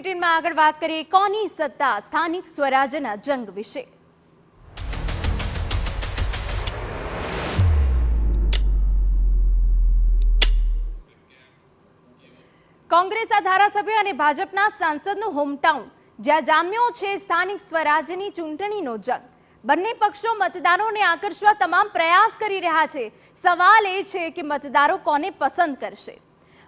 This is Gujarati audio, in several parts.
બુલેટિનમાં આગળ વાત કરીએ કોની સત્તા સ્થાનિક સ્વરાજ્યના જંગ વિશે। કોંગ્રેસના ધારાસભ્ય અને ભાજપના સાંસદનું હોમટાઉન જ્યાં જામ્યો છે સ્થાનિક સ્વરાજ્યની ચૂંટણીનો જંગ। બંને પક્ષો મતદારોને આકર્ષવા તમામ પ્રયાસ કરી રહ્યા છે। સવાલ એ છે કે મતદારો કોને પસંદ કરશે।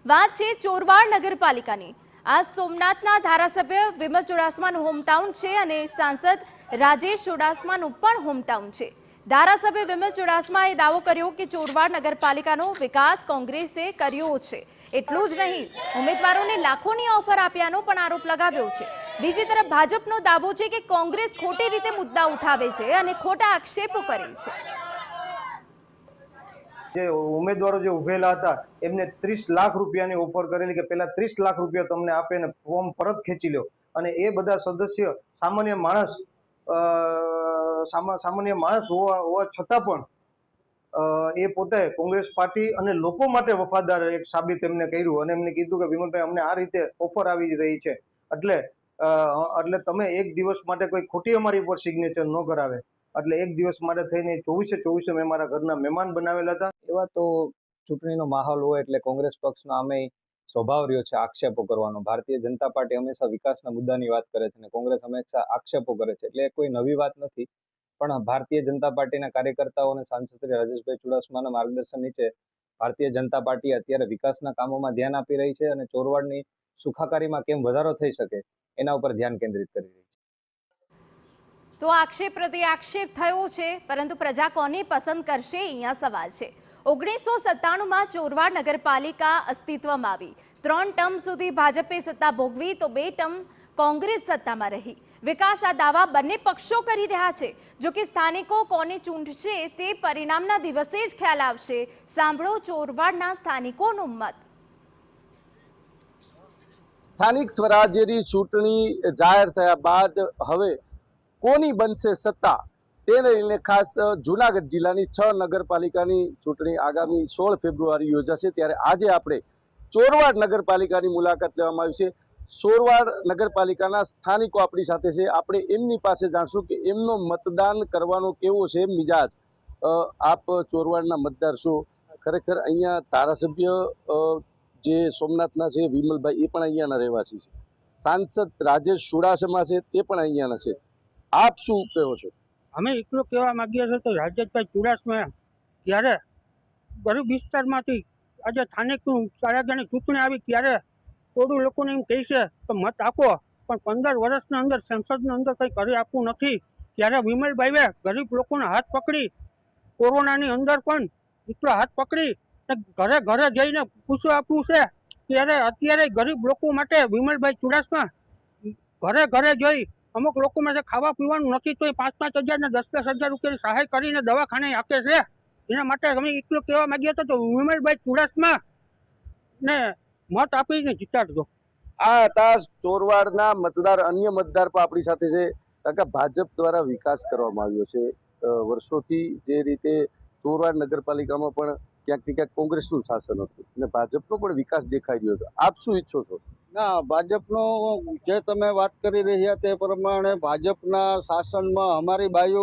વાત છે ચોરવાડ નગરપાલિકાની। આ સોમનાથના ધારાસભ્ય વિમલ ચુડાસમાનું હોમટાઉન છે અને સાંસદ રાજેશ ચુડાસમાનું પણ હોમટાઉન છે। ધારાસભ્ય વિમલ ચુડાસમાએ દાવો કર્યો કે ચોરવાડ નગરપાલિકાનો વિકાસ કોંગ્રેસે કર્યો છે। એટલું જ નહીં, ઉમેદવારોને લાખોની ઓફર આપ્યાનો પણ આરોપ લગાવ્યો છે। બીજી તરફ ભાજપનો દાવો છે કે કોંગ્રેસ ખોટી રીતે મુદ્દા ઉઠાવે છે અને ખોટા આક્ષેપો કરે છે। જે ઉમેદવારો જે ઉભેલા હતા એમને 30 લાખ રૂપિયાની ઓફર કરેલી કે પહેલા 30 લાખ રૂપિયા તમને આપે ને ફોર્મ પરત ખેંચી લો, અને એ બધા સદસ્ય સામાન્ય માણસ હોવા છતાં પણ એ પોતે કોંગ્રેસ પાર્ટી અને લોકો માટે વફાદાર એક સાબિત એમને કર્યું અને એમને કીધું કે વિમલભાઈ અમને આ રીતે ઓફર આવી રહી છે, એટલે તમે એક દિવસ માટે કોઈ ખોટી અમારી ઉપર સિગ્નેચર ન કરાવે, એટલે એક દિવસ માટે થઈને 24 મેં મારા ઘરના મહેમાન બનાવેલા હતા। એવા તો ચૂંટણીનો માહોલ હોય એટલે કોંગ્રેસ પક્ષનો આમે સ્વભાવ રહ્યો છે આક્ષેપો કરવાનો। ભારતીય જનતા પાર્ટી હંમેશા વિકાસના મુદ્દાની વાત કરે છે અને કોંગ્રેસ હંમેશા આક્ષેપો કરે છે, એટલે કોઈ નવી વાત નથી। પણ ભારતીય જનતા પાર્ટીના કાર્યકર્તાઓ અને સાંસદ શ્રી રાજેશભાઈ ચુડાસમાના માર્ગદર્શન નીચે ભારતીય જનતા પાર્ટી અત્યારે વિકાસના કામોમાં ધ્યાન આપી રહી છે અને ચોરવાડની સુખાકારીમાં કેમ વધારો થઈ શકે એના ઉપર ધ્યાન કેન્દ્રિત કરી રહી છે। તો આક્ષેપ પ્રતિ આક્ષેપ થયો છે, પરંતુ પ્રજા કોને પસંદ કરશે અહીંયા સવાલ છે। 1997માં ચોરવાડ નગરપાલિકા અસ્તિત્વમાં આવી। 3 ટર્મ સુધી ભાજપે સત્તા ભોગવી તો 2 ટર્મ કોંગ્રેસ સત્તામાં રહી। વિકાસના દાવા બંને પક્ષો કરી રહ્યા છે। જો કે સ્થાનિકો કોને ચૂંટશે તે પરિણામના દિવસે જ ખ્યાલ આવશે। સાંભળો ચોરવાડના સ્થાનિકોનો મત। સ્થાનિક સ્વરાજ્યની ચૂંટણી જાહેર થયા બાદ હવે કોની બનશે સત્તા તેને લઈને ખાસ જૂનાગઢ જિલ્લાની 6 નગરપાલિકાની ચૂંટણી આગામી 16 ફેબ્રુઆરી યોજાશે, ત્યારે આજે આપણે ચોરવાડ નગરપાલિકાની મુલાકાત લેવામાં આવી છે। ચોરવાડ નગરપાલિકાના સ્થાનિકો આપણી સાથે છે, આપણે એમની પાસે જાણશું કે એમનો મતદાન કરવાનો કેવો છે મિજાજ। આપ ચોરવાડના મતદાર છો, ખરેખર અહીંયા ધારાસભ્ય જે સોમનાથના છે વિમલભાઈ એ પણ અહીંયાના રહેવાસી છે, સાંસદ રાજેશ ચુડાસમા છે તે પણ અહીંયાના છે, આપ શું કહો છો? અમે એટલું કહેવા માંગીએ છીએ તો રાજેશભાઈ ચુડાસમા ત્યારે ગરીબ વિસ્તારમાંથી આજે સ્થાનિક સ્વરાજ્યની ચૂંટણી આવી ત્યારે થોડું લોકોને એમ કહે છે તો મત આપો, પણ 15 વર્ષના અંદર સંસદની અંદર કંઈ કરી આપવું નથી। ત્યારે વિમલભાઈએ ગરીબ લોકોના હાથ પકડી, કોરોનાની અંદર પણ એટલો હાથ પકડી ઘરે ઘરે જઈને પૂછવા આપ્યું છે। ત્યારે અત્યારે ગરીબ લોકો માટે વિમલભાઈ ચુડાસમા ઘરે ઘરે જઈ અમુક લોકો માટે ખાવા પીવાનું નથી તો 5-5 હજાર ને 10-10 હજાર રૂપિયાની સહાય કરીને દવાખાને આપે છે। એના માટે અમે એટલું કહેવા માંગીએ તો વિમલભાઈ ચુડાસમા ને મત આપીને જીતાડજો। આ હતા ચોરવાડના મતદાર। અન્ય મતદાર પણ આપણી સાથે છે। કાકા, ભાજપ દ્વારા વિકાસ કરવામાં આવ્યો છે વર્ષોથી, જે રીતે ચોરવાડ નગરપાલિકામાં પણ ક્યાંક ને ક્યાંક કોંગ્રેસનું શાસન હતું અને ભાજપનો પણ વિકાસ દેખાઈ રહ્યો હતો, આપ શું ઈચ્છો છો? ના, ભાજપનો જે તમે વાત કરી રહ્યા તે પ્રમાણે ભાજપના શાસનમાં અમારી બાજુ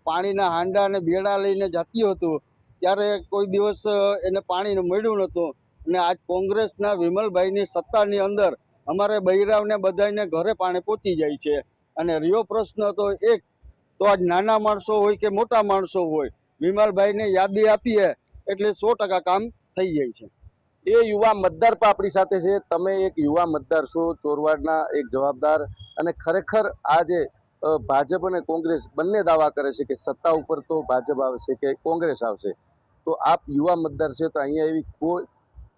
પાણીના હાંડા અને બેડા લઈને જતી હતું ત્યારે કોઈ દિવસ એને પાણી મળ્યું નહોતું, અને આજ કોંગ્રેસના વિમલભાઈની સત્તાની અંદર અમારે બૈરાવને બધાને ઘરે પાણી પહોંચી જાય છે। અને રહ્યો પ્રશ્ન તો એક તો આજ નાના માણસો હોય કે મોટા માણસો હોય, વિમલભાઈને યાદી આપીએ એટલે 100% કામ થઈ જાય છે। એ યુવા મતદાર પણ આપણી સાથે છે, તમે એક યુવા મતદાર છો, ચોરવાડના એક જવાબદાર, અને ખરેખર આજે ભાજપ અને કોંગ્રેસ બંને દાવા કરે છે કે સત્તા ઉપર તો ભાજપ આવશે કે કોંગ્રેસ આવશે, તો આપ યુવા મતદાર છે તો અહીંયા એવી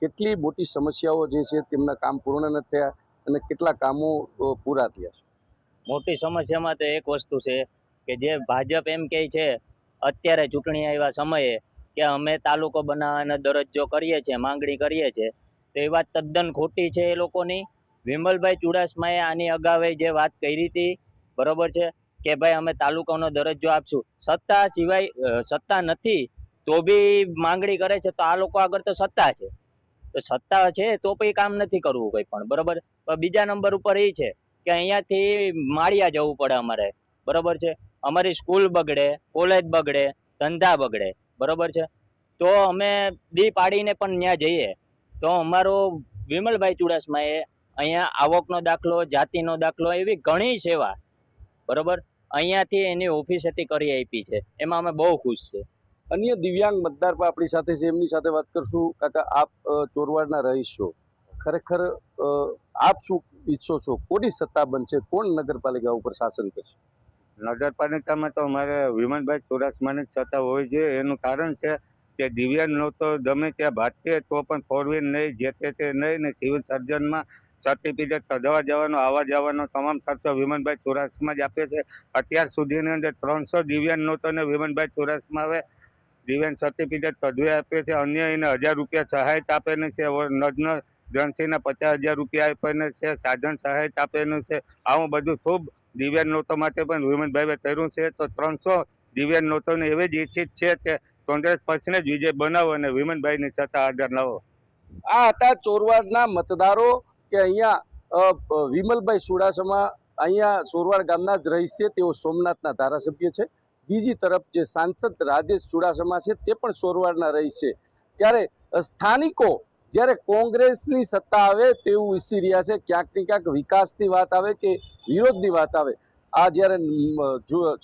કેટલી મોટી સમસ્યાઓ જે છે તેમના કામ પૂર્ણ નથી થયા અને કેટલા કામો પૂરા થયા છે? મોટી સમસ્યામાં તો એક વસ્તુ છે કે જે ભાજપ એમ કહે છે અત્યારે ચૂંટણી આવ્યા સમયે કે અમે તાલુકો બનાવવાનો દરજ્જો કરીએ છીએ, માંગણી કરીએ છીએ, તો એ વાત તદ્દન ખોટી છે એ લોકોની। વિમલભાઈ ચુડાસમાએ આની અગાઉ જે વાત કરી હતી બરોબર છે કે ભાઈ અમે તાલુકાનો દરજ્જો આપશું, સત્તા સિવાય સત્તા નથી તો બી માંગણી કરે છે, તો આ લોકો આગળ તો સત્તા છે, તો સત્તા છે તો પછી કામ નથી કરવું કોઈ પણ, બરોબર. પણ બીજા નંબર ઉપર એ છે કે અહીંયાથી માળિયા જવું પડે અમારે, બરોબર છે. અમારી સ્કૂલ બગડે, કોલેજ બગડે, ધંધા બગડે, બરોબર છે. તો અમે દી પાડીને પણ ત્યાં જઈએ તો અમારો વિમલભાઈ ચુડાસમાએ અહીંયા આવકનો દાખલો, જાતિનો દાખલો, એવી ઘણી સેવા, બરોબર, અહીંયાથી એની ઓફિસેથી કરી આપી છે. એમાં અમે બહુ ખુશ છે. અન્ય દિવ્યાંગ મતદાર પણ આપણી સાથે છે, એમની સાથે વાત કરશું. કાકા, આપ ચોરવાડના રહીશ છો, ખરેખર આપ શું ઈચ્છો છો? કોની સત્તા બનશે? કોણ નગરપાલિકા ઉપર શાસન કરશે? નગરપાલિકામાં તો અમારે વિમલભાઈ ચુડાસમાની જ સત્તા હોવી જોઈએ. એનું કારણ છે કે દિવ્યાંગનો તો ગમે ત્યાં ભાટકે તો પણ 4 વ્હીલ નહીં, જે તે નહીં, ને સિવિલ સર્જનમાં સર્ટિફિકેટ કઢાવવા જવાનો, આવવા જવાનો તમામ ખર્ચો વિમલભાઈ ચુડાસમા જ આપે છે. અત્યાર સુધીની અંદર 300 દિવ્યાંગ નોતોને વિમલભાઈ ચુડાસમાએ દિવ્યાંગ સર્ટિફિકેટ કઢાવી આપે છે. અન્ય એને 1000 રૂપિયા સહાયતા આપેલી છે. નગ્ન ગ્રંથિના 50,000 રૂપિયા આપેલા છે. સાધન સહાયતા આપેલું છે. આવું બધું ખૂબ દિવ્યાંગ નોતો માટે પણ વિમલભાઈએ કર્યું છે. તો 300 દિવ્યાંગ નોતોને એવી જ ઈચ્છિત છે કે કોંગ્રેસ પક્ષને જ વિજય બનાવો અને વિમલભાઈની સત્તા આગળ લાવો. આ હતા ચોરવાડના મતદારો કે અહીંયા વિમલભાઈ ચુડાસમા અહીંયા ચોરવાડ ગામના જ રહીશ છે. તેઓ સોમનાથના ધારાસભ્ય છે. બીજી તરફ જે સાંસદ રાજેશ ચુડાસમા છે તે પણ ચોરવાડના રહીશ છે. ત્યારે સ્થાનિકો જ્યારે કોંગ્રેસની સત્તા આવે તેવું ઈચ્છી રહ્યા છે. ક્યાંક ને ક્યાંક વિકાસની વાત આવે કે વિરોધની વાત આવે, આ જ્યારે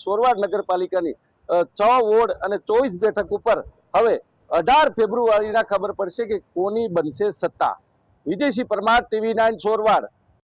ચોરવાડ નગરપાલિકાની 6 વોર્ડ અને 24 બેઠક ઉપર હવે 18 ફેબ્રુઆરીના ખબર પડશે કે કોની બનશે સત્તા. વિજયસિંહ પરમાર, TV9 ચોરવાડ.